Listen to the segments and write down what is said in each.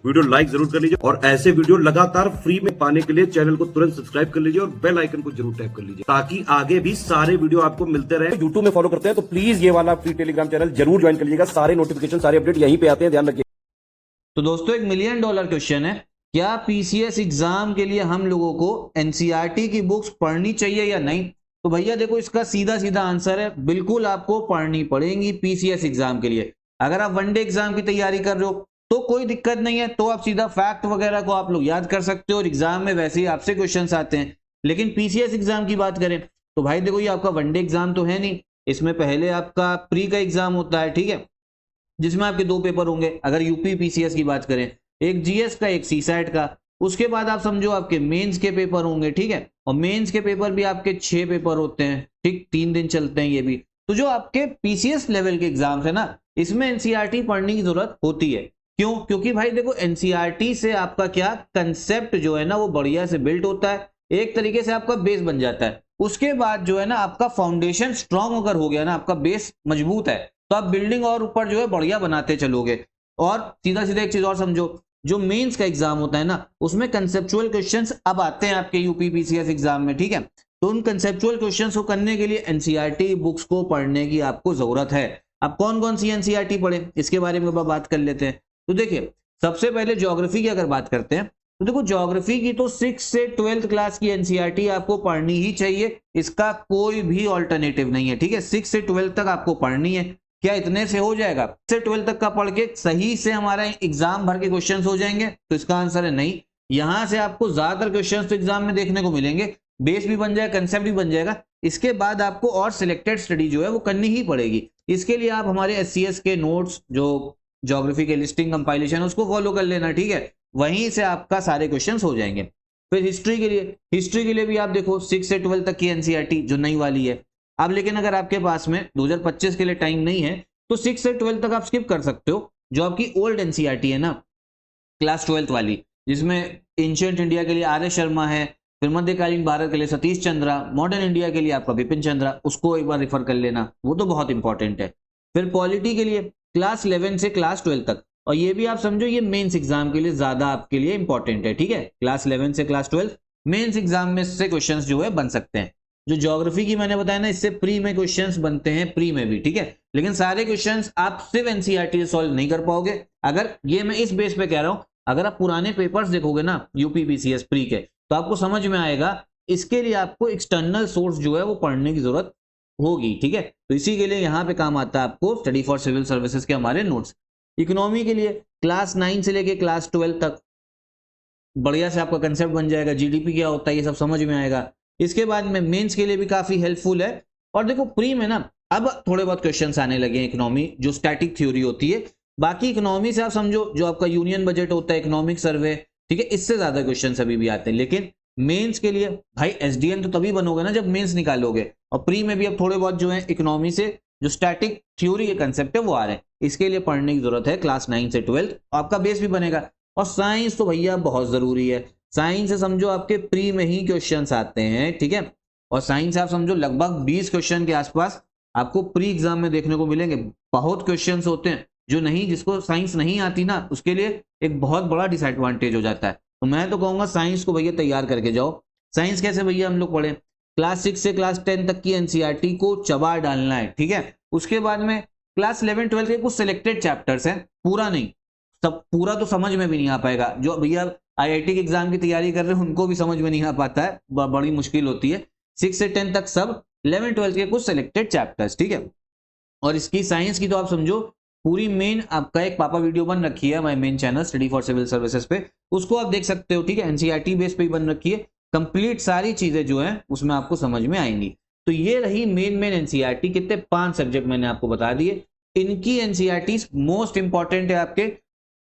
Video like जरूर कर लीजिए और ऐसे वीडियो लगातार फ्री में पाने के लिए चैनल को तुरंत सब्सक्राइब कर लीजिए और बेल आइकन को जरूर टैप कर लीजिए ताकि आगे भी सारे वीडियो आपको मिलते रहे। यूट्यूब में फॉलो करते हैं तो प्लीज ये वाला फ्री टेलीग्राम चैनल जरूर ज्वाइन कर लीजिएगा। सारे नोटिफिकेशन सारे अपडेट यहीं पे आते हैं, ध्यान रखिए। तो दोस्तों $1 मिलियन क्वेश्चन है, क्या पीसीएस एग्जाम के लिए हम लोगों को एनसीईआरटी की बुक्स पढ़नी चाहिए या नहीं? तो भैया देखो, इसका सीधा सीधा आंसर है बिल्कुल आपको पढ़नी पड़ेगी पीसीएस एग्जाम के लिए। अगर आप वनडे एग्जाम की तैयारी कर रहे हो तो कोई दिक्कत नहीं है, तो आप सीधा फैक्ट वगैरह को आप लोग याद कर सकते हो और एग्जाम में वैसे ही आपसे क्वेश्चंस आते हैं। लेकिन पीसीएस एग्जाम की बात करें तो भाई देखो, ये आपका वनडे एग्जाम तो है नहीं, इसमें पहले आपका प्री का एग्जाम होता है, ठीक है, जिसमें आपके 2 पेपर होंगे। अगर यूपी पीसीएस की बात करें, एक जीएस का एक सीसैट का, उसके बाद आप समझो आपके मेंस के पेपर होंगे, ठीक है, और मेंस के पेपर भी आपके 6 पेपर होते हैं, ठीक, 3 दिन चलते हैं ये भी। तो जो आपके पीसीएस लेवल के एग्जाम्स है ना, इसमें एनसीईआरटी पढ़ने की जरूरत होती है। क्यों? क्योंकि भाई देखो, एनसीईआरटी से आपका क्या कंसेप्ट जो है ना वो बढ़िया से बिल्ड होता है, एक तरीके से आपका बेस बन जाता है। उसके बाद जो है ना आपका फाउंडेशन स्ट्रांग अगर हो गया ना, आपका बेस मजबूत है, तो आप बिल्डिंग और ऊपर जो है बढ़िया बनाते चलोगे। और सीधा सीधा एक चीज और समझो, जो मेंस का एग्जाम होता है ना, उसमें कंसेप्चुअल क्वेश्चंस अब आते हैं आपके यूपी पीसीएस एग्जाम में, ठीक है। तो उन कंसेप्चुअल क्वेश्चंस को करने के लिए एनसीईआरटी बुक्स को पढ़ने की आपको जरूरत है। अब कौन कौन सी एनसीईआरटी पढ़े, इसके बारे में बात कर लेते हैं। तो देखिए, सबसे पहले ज्योग्राफी की अगर बात करते हैं तो देखो, ज्योग्राफी की तो 6 से 12th क्लास की एनसीईआरटी आपको पढ़नी ही चाहिए, इसका कोई भी ऑल्टरनेटिव नहीं है, ठीक है। 6 से 12 तक आपको पढ़नी है। क्या इतने से हो जाएगा? से 12 तक का पढ़ के सही से हमारा एग्जाम भर के क्वेश्चंस हो जाएंगे? तो इसका आंसर है नहीं। यहां से आपको ज्यादातर क्वेश्चंस तो एग्जाम में देखने को मिलेंगे, बेस भी बन जाएगा, कंसेप्ट भी बन जाएगा। इसके बाद आपको और सिलेक्टेड स्टडी जो है वो करनी ही पड़ेगी। इसके लिए आप हमारे एससीएस के नोट्स, जो ज्योग्राफी के लिस्टिंग कंपाइलेशन, उसको फॉलो कर लेना, ठीक है, वहीं से आपका सारे क्वेश्चंस हो जाएंगे। फिर हिस्ट्री के लिए भी आप देखो 6 से 12 तक की एनसीईआरटी जो नई वाली है। अब लेकिन अगर आपके पास में 2025 के लिए टाइम नहीं है तो 6 से 12 तक आप स्किप कर सकते हो। जो आपकी ओल्ड एनसीईआरटी है ना, क्लास 12th वाली, जिसमें एंशिएंट इंडिया के लिए आर्य शर्मा है, फिर मध्यकालीन भारत के लिए सतीश चंद्रा, मॉडर्न इंडिया के लिए आपका बिपिन चंद्रा, उसको एक बार रेफर कर लेना, वो तो बहुत इंपॉर्टेंट है। फिर पॉलिटी के लिए क्लास 11 से क्लास 12 तक, और ये भी आप समझो ये मेंस एग्जाम के लिए ज्यादा आपके लिए इंपॉर्टेंट है, ठीक है। क्लास 11 से क्लास 12 मेंस एग्जाम में से क्वेश्चंस जो है बन सकते हैं। जो ज्योग्राफी की मैंने बताया ना, इससे प्री में क्वेश्चंस बनते हैं, प्री में भी, ठीक है, लेकिन सारे क्वेश्चंस आप सिर्फ एनसीईआरटी से सॉल्व नहीं कर पाओगे। अगर ये मैं इस बेस पे कह रहा हूं, अगर आप पुराने पेपर्स देखोगे ना यूपी पीसीएस प्री के, तो आपको समझ में आएगा। इसके लिए आपको एक्सटर्नल सोर्स जो है वो पढ़ने की जरूरत होगी, ठीक है। तो इसी के लिए यहाँ पे काम आता है आपको स्टडी फॉर सिविल सर्विसेज के हमारे नोट्स। इकोनॉमी के लिए क्लास 9 से लेके क्लास 12 तक बढ़िया से आपका कंसेप्ट बन जाएगा, जीडीपी क्या होता है ये सब समझ में आएगा। इसके बाद में मेंस के लिए भी काफी हेल्पफुल है। और देखो, प्री में ना अब थोड़े बहुत क्वेश्चंस आने लगे हैं इकोनॉमी, जो स्टैटिक थ्योरी होती है। बाकी इकोनॉमी से आप समझो जो आपका यूनियन बजट होता है, इकोनॉमिक सर्वे, ठीक है, इससे ज्यादा क्वेश्चन अभी भी आते हैं। लेकिन मेंस के लिए भाई एसडीएन तो तभी बनोगे ना जब मेंस निकालोगे, और प्री में भी अब थोड़े बहुत जो है इकोनॉमी से जो स्टैटिक थ्योरी के कंसेप्ट है वो आ रहे हैं। इसके लिए पढ़ने की जरूरत है क्लास 9 से 12, आपका बेस भी बनेगा। और साइंस तो भैया बहुत जरूरी है। साइंस से समझो आपके प्री में ही क्वेश्चंस आते हैं, ठीक है, और साइंस से आप समझो लगभग 20 क्वेश्चन के आसपास आपको प्री एग्जाम में देखने को मिलेंगे। बहुत क्वेश्चंस होते हैं जो नहीं, जिसको साइंस नहीं आती ना, उसके लिए एक बहुत बड़ा डिसएडवांटेज हो जाता है। तो मैं तो कहूंगा साइंस को भैया तैयार करके जाओ। साइंस कैसे भैया हम लोग पढ़े? क्लास 6 से क्लास 10 तक की एनसीईआरटी को चबा डालना है, ठीक है। उसके बाद में क्लास 11 12 के कुछ सिलेक्टेड चैप्टर्स हैं, पूरा नहीं, सब पूरा तो समझ में भी नहीं आ पाएगा। जो भैया आईआईटी के एग्जाम की तैयारी कर रहे हैं उनको भी समझ में नहीं आ पाता है, बड़ी मुश्किल होती है। 6 से 10 तक सब, 11 12 के कुछ सिलेक्टेड चैप्टर्स, ठीक है। और इसकी साइंस की तो आप समझो पूरी मेन, आपका एक पापा वीडियो बन रखी है my main channel study for civil services पे, उसको आप देख सकते हो, ठीक है। एनसीईआरटी बेस पे ही बन रखी है, कंप्लीट सारी चीजें जो है उसमें आपको समझ में आएंगी। तो ये रही मेन एनसीईआरटी। कितने 5 सब्जेक्ट मैंने आपको बता दिए। इनकी एनसीईआरटी मोस्ट इंपॉर्टेंट है आपके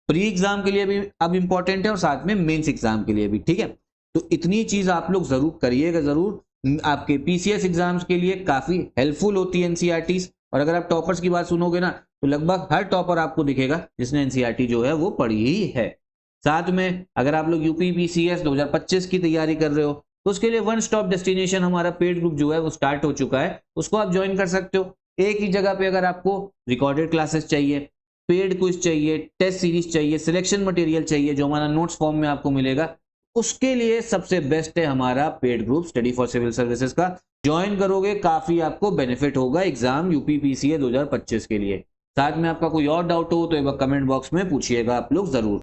प्री एग्जाम के लिए भी, अब इंपॉर्टेंट है, और साथ में मेंस एग्जाम के लिए भी, ठीक है। तो इतनी चीज आप लोग जरूर करिएगा, जरूर आपके पीसीएस एग्जाम्स के लिए काफी हेल्पफुल होती है एनसीईआरटी। और अगर आप टॉपर्स की बात सुनोगे ना, तो लगभग हर टॉपर आपको दिखेगा जिसने एनसीईआरटी जो है वो पढ़ी ही है। साथ में अगर आप लोग यूपी पीसीएस 2025 की तैयारी कर रहे हो, तो उसके लिए वन स्टॉप डेस्टिनेशन हमारा पेड ग्रुप जो है वो स्टार्ट हो चुका है, उसको आप ज्वाइन कर सकते हो। एक ही जगह पे अगर आपको रिकॉर्डेड क्लासेस चाहिए, पेड क्विज चाहिए, टेस्ट सीरीज चाहिए, सिलेक्शन मटेरियल चाहिए जो हमारा नोट्स फॉर्म में आपको मिलेगा, उसके लिए सबसे बेस्ट है हमारा paid group study for civil services का। ज्वाइन करोगे काफी आपको बेनिफिट होगा एग्जाम यूपी पीसीए 2025 के लिए। साथ में आपका कोई और डाउट हो तो एक बार कमेंट बॉक्स में पूछिएगा आप लोग जरूर।